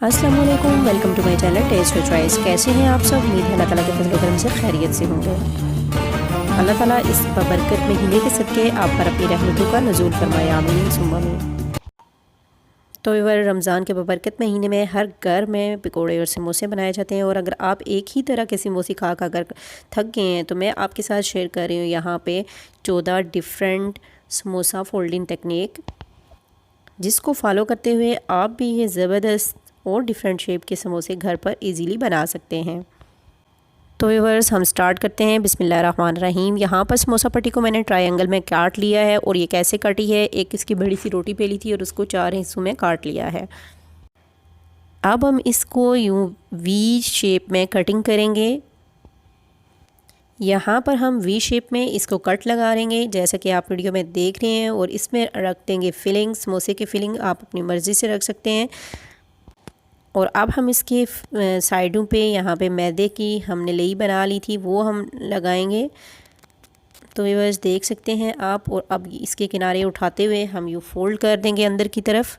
अस्सलाम वालेकुम, welcome to my channel taste your choice. कैसे हैं आप सब? उम्मीद है अल्लाह ताला के फजल करम से खैरियत से होंगे। अल्लाह ताला इस बरकत महीने के सदके आप पर अपनी रहमतों का नज़ूल फरमाए, आमीन सुम्मा आमीन। तो इवर रमज़ान के बरकत महीने में हर घर में पकौड़े और समोसे बनाए जाते हैं, और अगर आप एक ही तरह के समोसे खा कर थक गए हैं तो मैं आपके साथ शेयर कर रही हूँ यहाँ पे 14 डिफरेंट समोसा फोल्डिंग टेक्निक, जिसको फॉलो करते हुए आप भी ये ज़बरदस्त और डिफरेंट शेप के समोसे घर पर इजीली बना सकते हैं। तो व्यूअर्स हम स्टार्ट करते हैं। बिस्मिल्लाहिर्रहमानिर्रहीम। यहाँ पर समोसा पट्टी को मैंने ट्रायंगल में काट लिया है, और ये कैसे काटी है, एक इसकी बड़ी सी रोटी पेली थी और उसको 4 हिस्सों में काट लिया है। अब हम इसको यूँ वी शेप में कटिंग करेंगे। यहाँ पर हम वी शेप में इसको कट लगा लेंगे जैसा कि आप वीडियो में देख रहे हैं, और इसमें रख देंगे फिलिंग। समोसे की फिलिंग आप अपनी मर्ज़ी से रख सकते हैं। और अब हम इसके साइडों पे यहाँ पे मैदे की हमने लेई बना ली थी, वो हम लगाएंगे। तो ये बस देख सकते हैं आप। और अब इसके किनारे उठाते हुए हम यूँ फोल्ड कर देंगे अंदर की तरफ,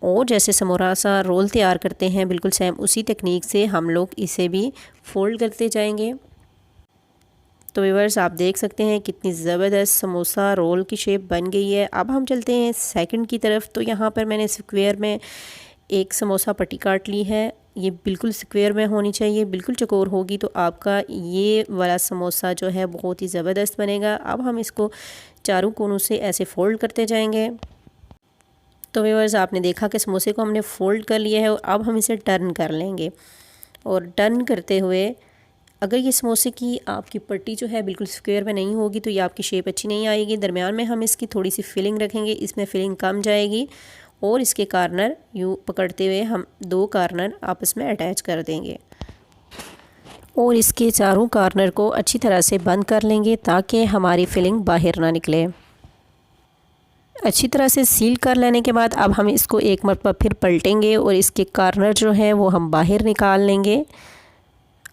और जैसे समोसा रोल तैयार करते हैं बिल्कुल सेम उसी टेक्निक से हम लोग इसे भी फोल्ड करते जाएंगे। तो व्यूअर्स आप देख सकते हैं कितनी ज़बरदस्त समोसा रोल की शेप बन गई है। अब हम चलते हैं सेकंड की तरफ। तो यहाँ पर मैंने स्क्वायर में एक समोसा पट्टी काट ली है। ये बिल्कुल स्क्वायर में होनी चाहिए, बिल्कुल चौकोर होगी तो आपका ये वाला समोसा जो है बहुत ही ज़बरदस्त बनेगा। अब हम इसको चारों कोनों से ऐसे फ़ोल्ड करते जाएंगे। तो व्यूअर्स आपने देखा कि समोसे को हमने फ़ोल्ड कर लिया है, और अब हम इसे टर्न कर लेंगे। और टर्न करते हुए अगर ये समोसे की आपकी पट्टी जो है बिल्कुल स्क्वायर में नहीं होगी तो ये आपकी शेप अच्छी नहीं आएगी। दरमियान में हम इसकी थोड़ी सी फिलिंग रखेंगे, इसमें फिलिंग कम जाएगी, और इसके कार्नर यूँ पकड़ते हुए हम 2 कार्नर आपस में अटैच कर देंगे, और इसके चारों कार्नर को अच्छी तरह से बंद कर लेंगे ताकि हमारी फिलिंग बाहर ना निकले। अच्छी तरह से सील कर लेने के बाद अब हम इसको एक मरतबा फिर पलटेंगे, और इसके कार्नर जो है वो हम बाहर निकाल लेंगे।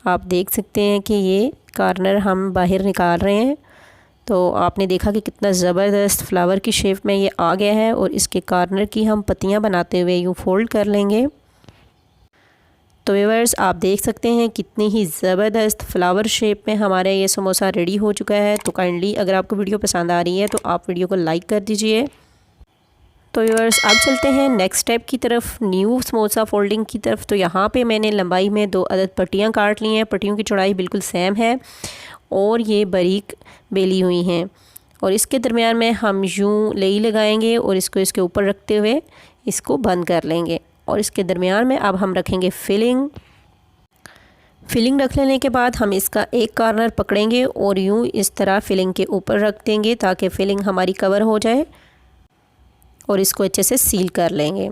आप देख सकते हैं कि ये कार्नर हम बाहर निकाल रहे हैं। तो आपने देखा कि कितना ज़बरदस्त फ्लावर की शेप में ये आ गया है, और इसके कार्नर की हम पत्तियां बनाते हुए यूँ फोल्ड कर लेंगे। तो व्यूअर्स आप देख सकते हैं कितनी ही ज़बरदस्त फ्लावर शेप में हमारा ये समोसा रेडी हो चुका है। तो काइंडली अगर आपको वीडियो पसंद आ रही है तो आप वीडियो को लाइक कर दीजिए। तो व्यूअर्स अब चलते हैं नेक्स्ट स्टेप की तरफ, न्यू समोसा फोल्डिंग की तरफ। तो यहाँ पे मैंने लंबाई में 2 अदद पट्टियाँ काट ली हैं। पट्टियों की चौड़ाई बिल्कुल सेम है, और ये बारीक बेली हुई हैं, और इसके दरमियान में हम यूँ लेई लगाएंगे और इसको इसके ऊपर रखते हुए इसको बंद कर लेंगे। और इसके दरमियान में अब हम रखेंगे फिलिंग रख लेने के बाद हम इसका एक कार्नर पकड़ेंगे और यूँ इस तरह फिलिंग के ऊपर रख देंगे ताकि फिलिंग हमारी कवर हो जाए, और इसको अच्छे से सील कर लेंगे।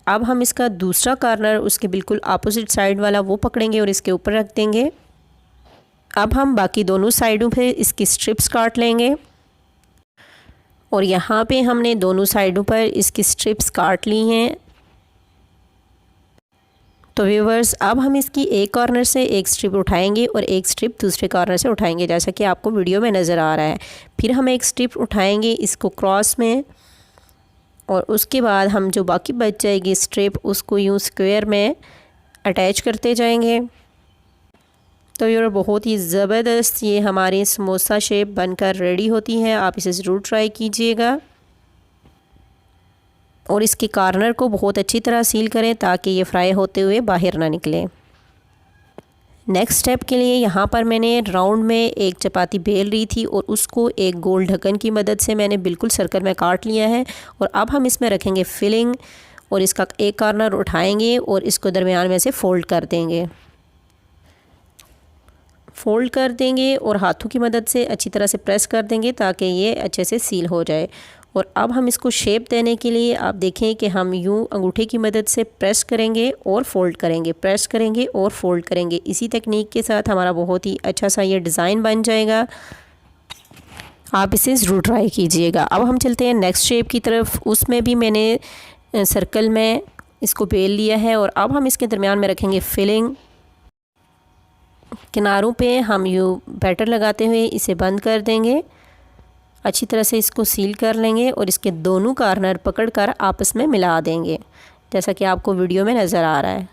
अब हम इसका दूसरा कार्नर उसके बिल्कुल अपोजिट साइड वाला वो पकड़ेंगे और इसके ऊपर रख देंगे। अब हम बाकी दोनों साइडों पे इसकी स्ट्रिप्स काट लेंगे, और यहाँ पे हमने दोनों साइडों पर इसकी स्ट्रिप्स काट ली हैं। तो व्यूअर्स अब हम इसकी एक कॉर्नर से एक स्ट्रिप उठाएंगे और एक स्ट्रिप दूसरे कॉर्नर से उठाएंगे, जैसा कि आपको वीडियो में नज़र आ रहा है। फिर हम एक स्ट्रिप उठाएंगे इसको क्रॉस में, और उसके बाद हम जो बाकी बच जाएगी स्ट्रिप उसको यूँ स्क्वायर में अटैच करते जाएंगे। तो ये बहुत ही ज़बरदस्त ये हमारी समोसा शेप बनकर रेडी होती है। आप इसे ज़रूर ट्राई कीजिएगा, और इसके कार्नर को बहुत अच्छी तरह सील करें ताकि ये फ्राई होते हुए बाहर ना निकले। नेक्स्ट स्टेप के लिए यहाँ पर मैंने राउंड में एक चपाती बेल रही थी, और उसको एक गोल ढक्कन की मदद से मैंने बिल्कुल सर्कल में काट लिया है। और अब हम इसमें रखेंगे फिलिंग, और इसका एक कार्नर उठाएंगे और इसको दरमियान में से फोल्ड कर देंगे और हाथों की मदद से अच्छी तरह से प्रेस कर देंगे ताकि ये अच्छे से सील हो जाए। और अब हम इसको शेप देने के लिए आप देखें कि हम यूँ अंगूठे की मदद से प्रेस करेंगे और फोल्ड करेंगे, प्रेस करेंगे और फोल्ड करेंगे। इसी टेक्निक के साथ हमारा बहुत ही अच्छा सा ये डिज़ाइन बन जाएगा। आप इसे ज़रूर ट्राई कीजिएगा। अब हम चलते हैं नेक्स्ट शेप की तरफ। उसमें भी मैंने सर्कल में इसको बेल लिया है, और अब हम इसके दरमियान में रखेंगे फिलिंग। किनारों पे हम यूँ बैटर लगाते हुए इसे बंद कर देंगे, अच्छी तरह से इसको सील कर लेंगे, और इसके दोनों कार्नर पकड़कर आपस में मिला देंगे। जैसा कि आपको वीडियो में नज़र आ रहा है।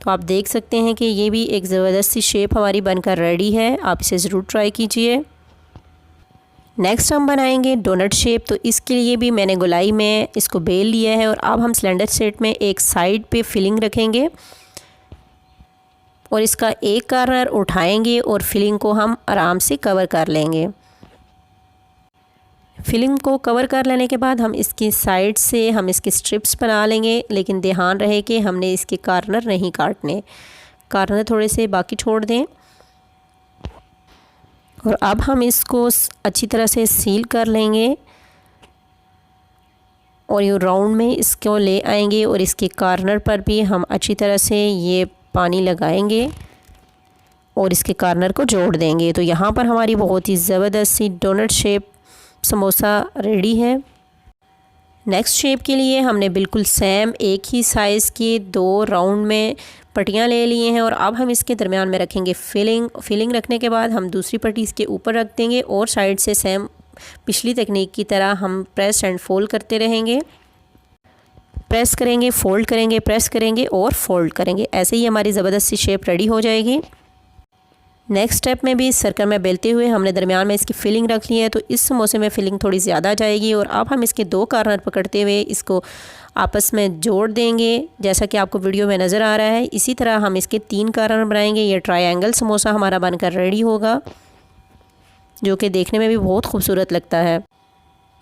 तो आप देख सकते हैं कि ये भी एक ज़बरदस्त सी शेप हमारी बनकर रेडी है। आप इसे ज़रूर ट्राई कीजिए। नेक्स्ट हम बनाएंगे डोनट शेप। तो इसके लिए भी मैंने गोलाई में इसको बेल लिया है और अब हम सिलेंडर शेप में एक साइड पे फिलिंग रखेंगे और इसका एक कॉर्नर उठाएंगे और फिलिंग को हम आराम से कवर कर लेंगे। फिलिंग को कवर कर लेने के बाद हम इसकी साइड से हम इसके स्ट्रिप्स बना लेंगे, लेकिन ध्यान रहे कि हमने इसके कॉर्नर नहीं काटने, कॉर्नर थोड़े से बाकी छोड़ दें। और अब हम इसको अच्छी तरह से सील कर लेंगे और ये राउंड में इसको ले आएंगे और इसके कॉर्नर पर भी हम अच्छी तरह से ये पानी लगाएंगे और इसके कॉर्नर को जोड़ देंगे। तो यहाँ पर हमारी बहुत ही ज़बरदस्त सी डोनट शेप समोसा रेडी है। नेक्स्ट शेप के लिए हमने बिल्कुल सेम एक ही साइज़ की 2 राउंड में पट्टियाँ ले लिए हैं और अब हम इसके दरमियान में रखेंगे फिलिंग रखने के बाद हम दूसरी पट्टी इसके ऊपर रख देंगे और साइड से सेम पिछली तकनीक की तरह हम प्रेस एंड फोल्ड करते रहेंगे। प्रेस करेंगे, फोल्ड करेंगे, प्रेस करेंगे और फोल्ड करेंगे। ऐसे ही हमारी ज़बरदस्त सी शेप रेडी हो जाएगी। नेक्स्ट स्टेप में भी सर्कल में बेलते हुए हमने दरमियान में इसकी फिलिंग रख ली है। तो इस समोसे में फिलिंग थोड़ी ज़्यादा जाएगी और अब हम इसके 2 कॉर्नर पकड़ते हुए इसको आपस में जोड़ देंगे, जैसा कि आपको वीडियो में नज़र आ रहा है। इसी तरह हम इसके 3 कॉर्नर बनाएंगे। ये ट्रायंगल समोसा हमारा बनकर रेडी होगा, जो कि देखने में भी बहुत खूबसूरत लगता है।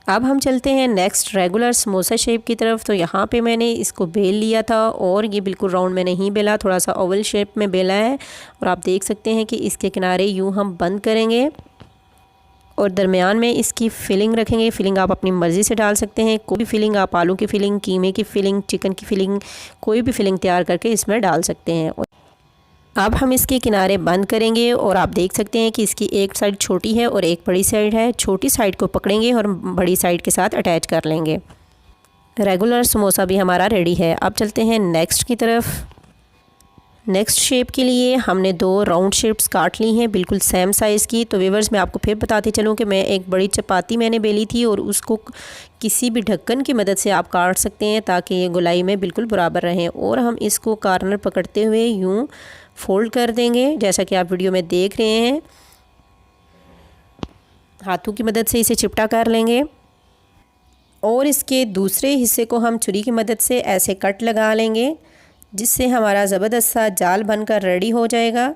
अब हम चलते हैं नेक्स्ट रेगुलर समोसा शेप की तरफ। तो यहाँ पे मैंने इसको बेल लिया था और ये बिल्कुल राउंड में नहीं बेला, थोड़ा सा ओवल शेप में बेला है और आप देख सकते हैं कि इसके किनारे यूँ हम बंद करेंगे और दरमियान में इसकी फिलिंग रखेंगे। फिलिंग आप अपनी मर्ज़ी से डाल सकते हैं, कोई भी फिलिंग आप आलू की फिलिंग, कीमे की फिलिंग, चिकन की फिलिंग, कोई भी फिलिंग तैयार करके इसमें डाल सकते हैं। अब हम इसके किनारे बंद करेंगे और आप देख सकते हैं कि इसकी एक साइड छोटी है और एक बड़ी साइड है। छोटी साइड को पकड़ेंगे और बड़ी साइड के साथ अटैच कर लेंगे। रेगुलर समोसा भी हमारा रेडी है। अब चलते हैं नेक्स्ट की तरफ। नेक्स्ट शेप के लिए हमने 2 राउंड शेप्स काट ली हैं, बिल्कुल सेम साइज़ की। तो व्यूअर्स मैं आपको फिर बताते चलूँ कि मैं एक बड़ी चपाती मैंने बेली थी और उसको किसी भी ढक्कन की मदद से आप काट सकते हैं ताकि ये गोलाई में बिल्कुल बराबर रहें। और हम इसको कॉर्नर पकड़ते हुए यूँ फोल्ड कर देंगे, जैसा कि आप वीडियो में देख रहे हैं। हाथों की मदद से इसे चिपटा कर लेंगे और इसके दूसरे हिस्से को हम छुरी की मदद से ऐसे कट लगा लेंगे, जिससे हमारा ज़बरदस्त सा जाल बनकर रेडी हो जाएगा।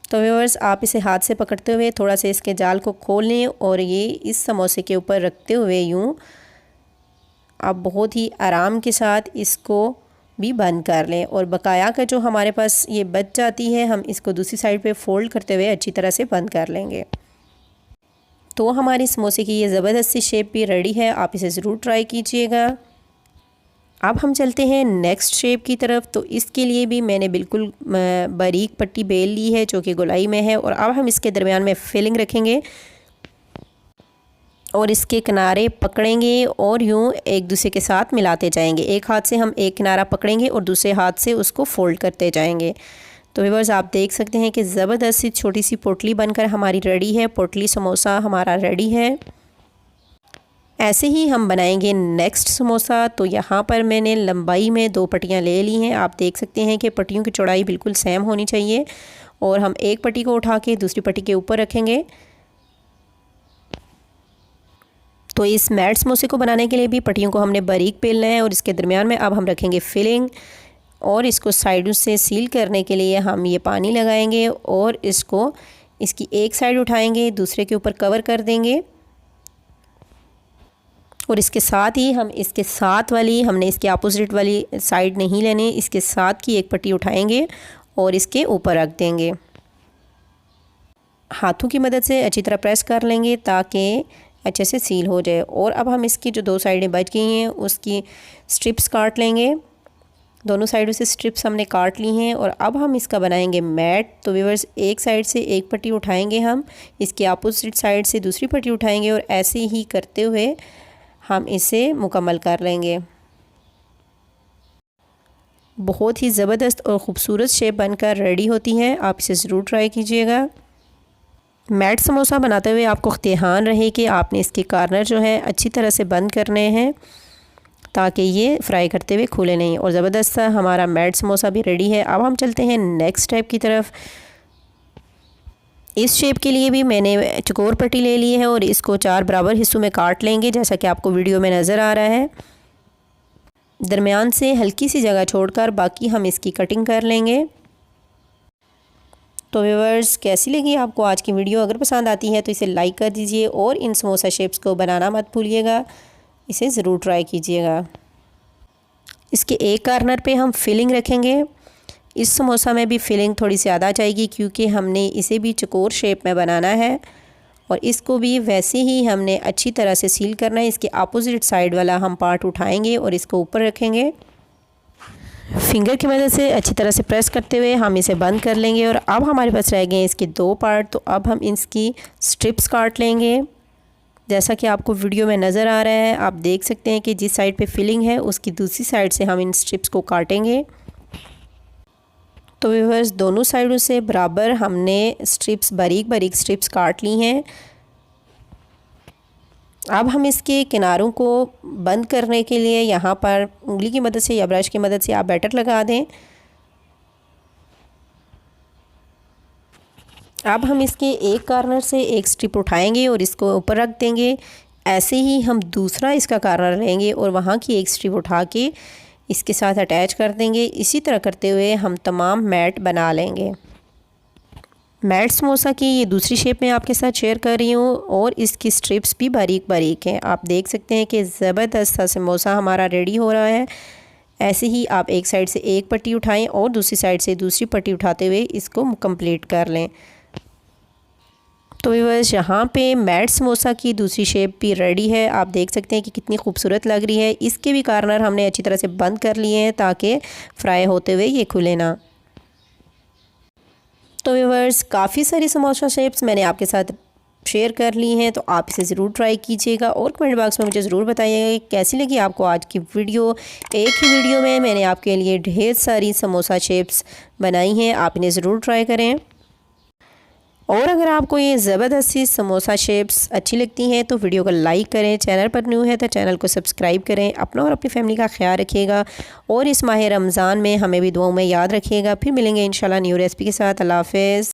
तो व्यूअर्स आप इसे हाथ से पकड़ते हुए थोड़ा सा इसके जाल को खोल लें और ये इस समोसे के ऊपर रखते हुए यूँ आप बहुत ही आराम के साथ इसको भी बंद कर लें और बकाया का जो हमारे पास ये बच जाती है हम इसको दूसरी साइड पे फोल्ड करते हुए अच्छी तरह से बंद कर लेंगे। तो हमारी समोसे की ये ज़बरदस्त सी शेप भी रेडी है। आप इसे ज़रूर ट्राई कीजिएगा। अब हम चलते हैं नेक्स्ट शेप की तरफ। तो इसके लिए भी मैंने बिल्कुल बारीक पट्टी बेल ली है जो कि गोलाई में है और अब हम इसके दरमियान में फिलिंग रखेंगे और इसके किनारे पकड़ेंगे और यूँ एक दूसरे के साथ मिलाते जाएंगे। एक हाथ से हम एक किनारा पकड़ेंगे और दूसरे हाथ से उसको फोल्ड करते जाएंगे। तो व्यूअर्स आप देख सकते हैं कि ज़बरदस्त सी छोटी सी पोटली बनकर हमारी रेडी है। पोटली समोसा हमारा रेडी है। ऐसे ही हम बनाएंगे नेक्स्ट समोसा। तो यहाँ पर मैंने लंबाई में 2 पट्टियाँ ले ली हैं। आप देख सकते हैं कि पट्टियों की चौड़ाई बिल्कुल सेम होनी चाहिए और हम एक पट्टी को उठा के दूसरी पट्टी के ऊपर रखेंगे। तो इस मैट समोसे को बनाने के लिए भी पट्टियों को हमने बारीक बेलना है और इसके दरमियान में अब हम रखेंगे फिलिंग और इसको साइडों से सील करने के लिए हम ये पानी लगाएंगे और इसको इसकी एक साइड उठाएंगे, दूसरे के ऊपर कवर कर देंगे और इसके साथ ही हम इसके साथ वाली, हमने इसके अपोजिट वाली साइड नहीं लेनी, इसके साथ की एक पट्टी उठाएंगे और इसके ऊपर रख देंगे। हाथों की मदद से अच्छी तरह प्रेस कर लेंगे ताकि अच्छे से सील हो जाए। और अब हम इसकी जो 2 साइडें बच गई हैं उसकी स्ट्रिप्स काट लेंगे। दोनों साइडों से स्ट्रिप्स हमने काट ली हैं और अब हम इसका बनाएंगे मैट। तो व्यूअर्स एक साइड से एक पट्टी उठाएंगे, हम इसके अपोजिट साइड से दूसरी पट्टी उठाएंगे और ऐसे ही करते हुए हम इसे मुकम्मल कर लेंगे। बहुत ही ज़बरदस्त और ख़ूबसूरत शेप बनकर रेडी होती है। आप इसे ज़रूर ट्राई कीजिएगा। मैट समोसा बनाते हुए आपको ध्यान रहे कि आपने इसके कॉर्नर जो है अच्छी तरह से बंद करने हैं ताकि ये फ्राई करते हुए खुले नहीं। और ज़बरदस्त सा हमारा मैट समोसा भी रेडी है। अब हम चलते हैं नेक्स्ट स्टेप की तरफ। इस शेप के लिए भी मैंने चकोर पट्टी ले ली है और इसको 4 बराबर हिस्सों में काट लेंगे, जैसा कि आपको वीडियो में नज़र आ रहा है। दरमियान से हल्की सी जगह छोड़कर बाकी हम इसकी कटिंग कर लेंगे। तो व्यूअर्स, कैसी लगी आपको आज की वीडियो? अगर पसंद आती है तो इसे लाइक कर दीजिए और इन समोसा शेप्स को बनाना मत भूलिएगा, इसे ज़रूर ट्राई कीजिएगा। इसके एक कॉर्नर पे हम फिलिंग रखेंगे। इस समोसा में भी फिलिंग थोड़ी ज़्यादा जाएगी क्योंकि हमने इसे भी चकोर शेप में बनाना है और इसको भी वैसे ही हमने अच्छी तरह से सील करना है। इसके अपोजिट साइड वाला हम पार्ट उठाएंगे और इसको ऊपर रखेंगे। फिंगर की मदद से अच्छी तरह से प्रेस करते हुए हम इसे बंद कर लेंगे। और अब हमारे पास रह गए इसके 2 पार्ट, तो अब हम इसकी स्ट्रिप्स काट लेंगे। जैसा कि आपको वीडियो में नज़र आ रहा है, आप देख सकते हैं कि जिस साइड पे फिलिंग है उसकी दूसरी साइड से हम इन स्ट्रिप्स को काटेंगे। तो व्यूअर्स, दोनों साइडों से बराबर हमने स्ट्रिप्स बारीक बारीक स्ट्रिप्स काट ली हैं। अब हम इसके किनारों को बंद करने के लिए यहाँ पर उंगली की मदद से या ब्रश की मदद से आप बैटर लगा दें। अब हम इसके एक कॉर्नर से एक स्ट्रिप उठाएंगे और इसको ऊपर रख देंगे। ऐसे ही हम दूसरा इसका कॉर्नर लेंगे और वहाँ की एक स्ट्रिप उठा के इसके साथ अटैच कर देंगे। इसी तरह करते हुए हम तमाम मैट बना लेंगे। मैट समोसा की ये दूसरी शेप में आपके साथ शेयर कर रही हूँ और इसकी स्ट्रिप्स भी बारीक बारीक हैं। आप देख सकते हैं कि ज़बरदस्त सा समोसा हमारा रेडी हो रहा है। ऐसे ही आप एक साइड से एक पट्टी उठाएं और दूसरी साइड से दूसरी पट्टी उठाते हुए इसको कंप्लीट कर लें। तो व्यूअर्स, यहाँ पे मैट समोसा की दूसरी शेप भी रेडी है। आप देख सकते हैं कि कितनी खूबसूरत लग रही है। इसके भी कॉर्नर हमने अच्छी तरह से बंद कर लिए हैं ताकि फ्राई होते हुए ये खुले ना। तो व्यूअर्स, काफ़ी सारी समोसा शेप्स मैंने आपके साथ शेयर कर ली हैं, तो आप इसे ज़रूर ट्राई कीजिएगा और कमेंट बॉक्स में मुझे ज़रूर बताइएगा कि कैसी लगी आपको आज की वीडियो। एक ही वीडियो में मैंने आपके लिए ढेर सारी समोसा शेप्स बनाई हैं, आप इन्हें ज़रूर ट्राई करें। और अगर आपको ये ज़बरदस्त सी समोसा शेप्स अच्छी लगती हैं तो वीडियो को लाइक करें। चैनल पर न्यू है तो चैनल को सब्सक्राइब करें। अपना और अपनी फैमिली का ख्याल रखिएगा और इस माह रमज़ान में हमें भी दुआओं में याद रखिएगा। फिर मिलेंगे इंशाल्लाह न्यू रेसिपी के साथ। अल्लाह हाफ़िज़।